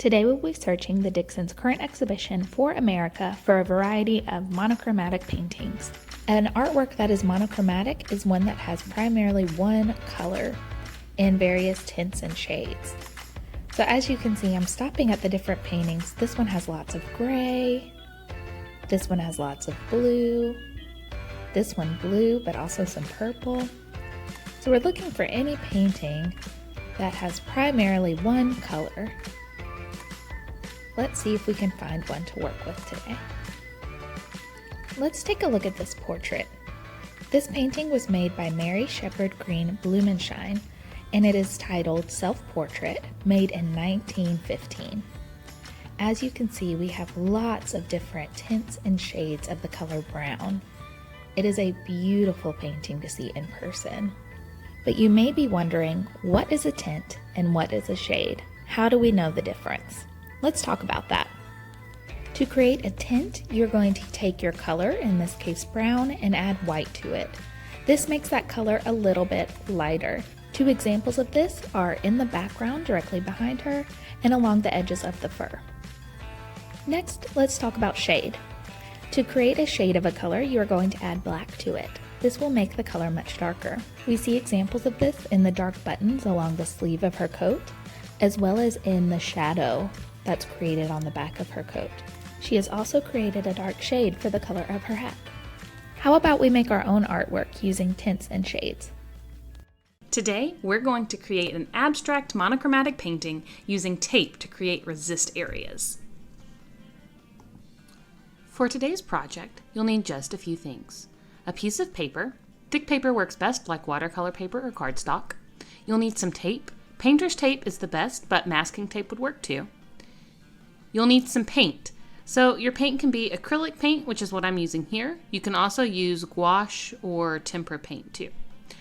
Today we'll be searching the Dixon's current exhibition for America for a variety of monochromatic paintings. An artwork that is monochromatic is one that has primarily one color in various tints and shades. So as you can see, I'm stopping at the different paintings. This one has lots of gray, this one has lots of blue, this one blue but also some purple. So we're looking for any painting that has primarily one color. Let's see if we can find one to work with today. Let's take a look at this portrait. This painting was made by Mary Shepherd Green Blumenschein, and it is titled Self-Portrait, made in 1915. As you can see, we have lots of different tints and shades of the color brown. It is a beautiful painting to see in person. But you may be wondering, what is a tint and what is a shade? How do we know the difference? Let's talk about that. To create a tint, you're going to take your color, in this case brown, and add white to it. This makes that color a little bit lighter. Two examples of this are in the background directly behind her and along the edges of the fur. Next, let's talk about shade. To create a shade of a color, you are going to add black to it. This will make the color much darker. We see examples of this in the dark buttons along the sleeve of her coat, as well as in the shadow that's created on the back of her coat. She has also created a dark shade for the color of her hat. How about we make our own artwork using tints and shades? Today, we're going to create an abstract monochromatic painting using tape to create resist areas. For today's project, you'll need just a few things. A piece of paper. Thick paper works best like watercolor paper or cardstock. You'll need some tape. Painter's tape is the best, but masking tape would work too. You'll need some paint. So your paint can be acrylic paint, which is what I'm using here. You can also use gouache or tempera paint too.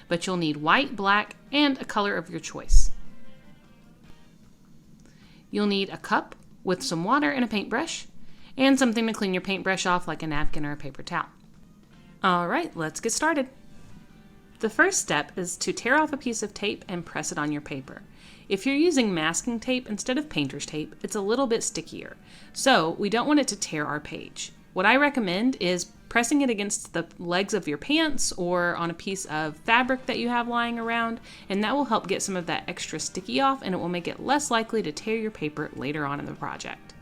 But you'll need white, black, and a color of your choice. You'll need a cup with some water and a paintbrush, and something to clean your paintbrush off like a napkin or a paper towel. All right, let's get started. The first step is to tear off a piece of tape and press it on your paper. If you're using masking tape instead of painter's tape, it's a little bit stickier, so we don't want it to tear our page. What I recommend is pressing it against the legs of your pants or on a piece of fabric that you have lying around, and that will help get some of that extra sticky off, and it will make it less likely to tear your paper later on in the project.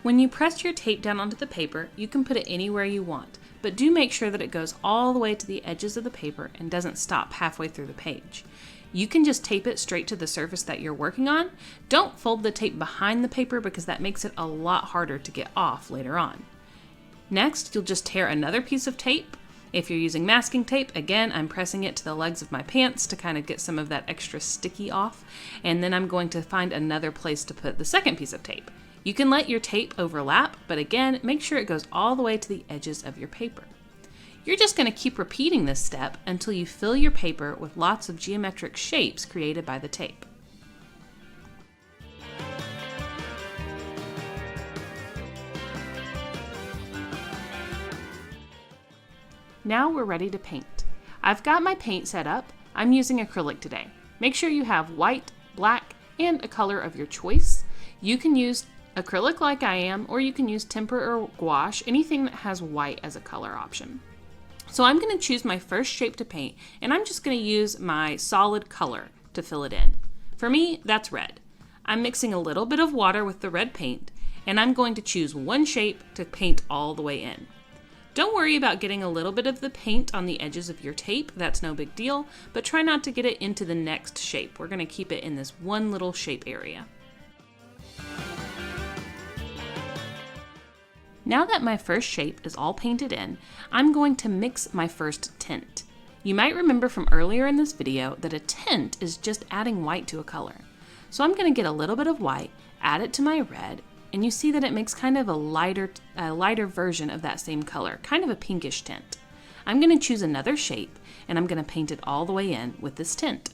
When you press your tape down onto the paper, you can put it anywhere you want, but do make sure that it goes all the way to the edges of the paper and doesn't stop halfway through the page. You can just tape it straight to the surface that you're working on. Don't fold the tape behind the paper because that makes it a lot harder to get off later on. Next, you'll just tear another piece of tape. If you're using masking tape, again, I'm pressing it to the legs of my pants to kind of get some of that extra sticky off, and then I'm going to find another place to put the second piece of tape. You can let your tape overlap, but again, make sure it goes all the way to the edges of your paper. You're just going to keep repeating this step until you fill your paper with lots of geometric shapes created by the tape. Now we're ready to paint. I've got my paint set up. I'm using acrylic today. Make sure you have white, black, and a color of your choice. You can use acrylic like I am, or you can use tempera or gouache, anything that has white as a color option. So I'm going to choose my first shape to paint, and I'm just going to use my solid color to fill it in. For me, that's red. I'm mixing a little bit of water with the red paint, and I'm going to choose one shape to paint all the way in. Don't worry about getting a little bit of the paint on the edges of your tape, that's no big deal, but try not to get it into the next shape. We're going to keep it in this one little shape area. Now that my first shape is all painted in, I'm going to mix my first tint. You might remember from earlier in this video that a tint is just adding white to a color. So I'm going to get a little bit of white, add it to my red, and you see that it makes kind of a lighter version of that same color, kind of a pinkish tint. I'm going to choose another shape, and I'm going to paint it all the way in with this tint.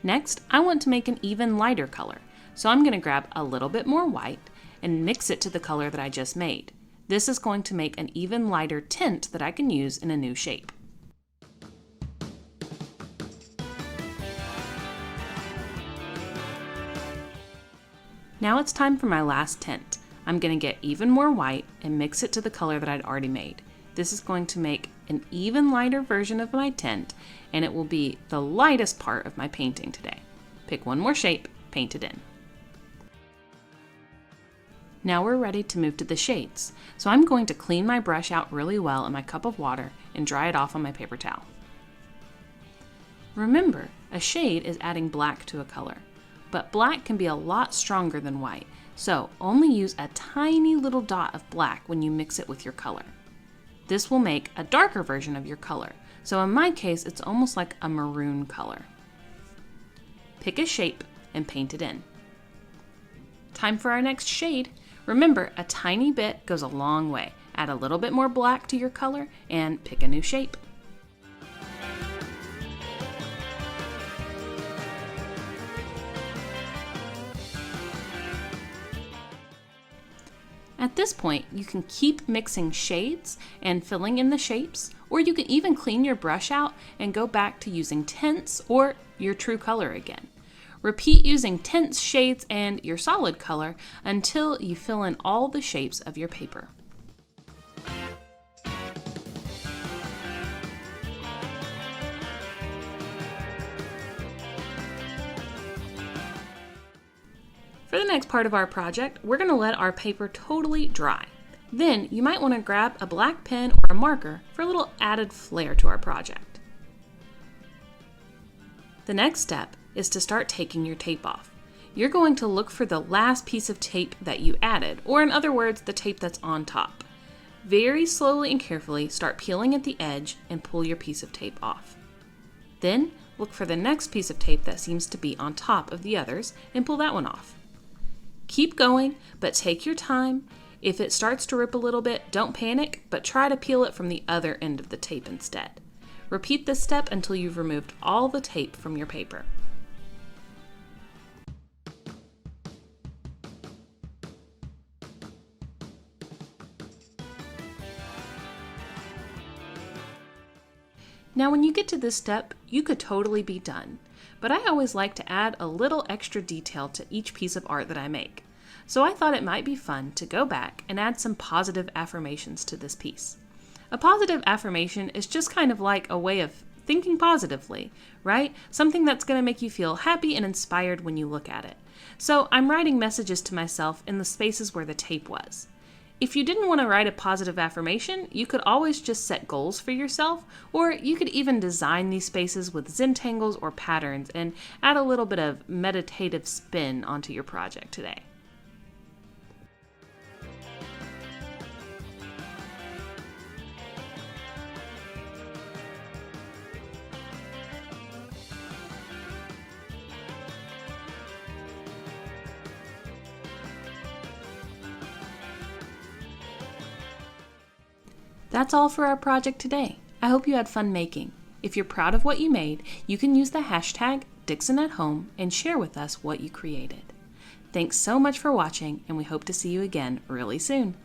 Next, I want to make an even lighter color. So I'm going to grab a little bit more white and mix it to the color that I just made. This is going to make an even lighter tint that I can use in a new shape. Now it's time for my last tint. I'm going to get even more white and mix it to the color that I'd already made. This is going to make an even lighter version of my tint, and it will be the lightest part of my painting today. Pick one more shape, paint it in. Now we're ready to move to the shades. So I'm going to clean my brush out really well in my cup of water and dry it off on my paper towel. Remember, a shade is adding black to a color, but black can be a lot stronger than white, so only use a tiny little dot of black when you mix it with your color. This will make a darker version of your color, so in my case it's almost like a maroon color. Pick a shape and paint it in. Time for our next shade. Remember, a tiny bit goes a long way. Add a little bit more black to your color and pick a new shape. At this point, you can keep mixing shades and filling in the shapes, or you can even clean your brush out and go back to using tints or your true color again. Repeat using tints, shades, and your solid color until you fill in all the shapes of your paper. For the next part of our project, we're going to let our paper totally dry. Then you might want to grab a black pen or a marker for a little added flair to our project. The next step is to start taking your tape off. You're going to look for the last piece of tape that you added, or in other words, the tape that's on top. Very slowly and carefully start peeling at the edge and pull your piece of tape off. Then look for the next piece of tape that seems to be on top of the others and pull that one off. Keep going, but take your time. If it starts to rip a little bit, don't panic, but try to peel it from the other end of the tape instead. Repeat this step until you've removed all the tape from your paper. Now when you get to this step, you could totally be done, but I always like to add a little extra detail to each piece of art that I make. So I thought it might be fun to go back and add some positive affirmations to this piece. A positive affirmation is just kind of like a way of thinking positively, right? Something that's going to make you feel happy and inspired when you look at it. So I'm writing messages to myself in the spaces where the tape was. If you didn't want to write a positive affirmation, you could always just set goals for yourself, or you could even design these spaces with Zentangles or patterns and add a little bit of meditative spin onto your project today. That's all for our project today. I hope you had fun making. If you're proud of what you made, you can use the hashtag #DixonAtHome and share with us what you created. Thanks so much for watching, and we hope to see you again really soon.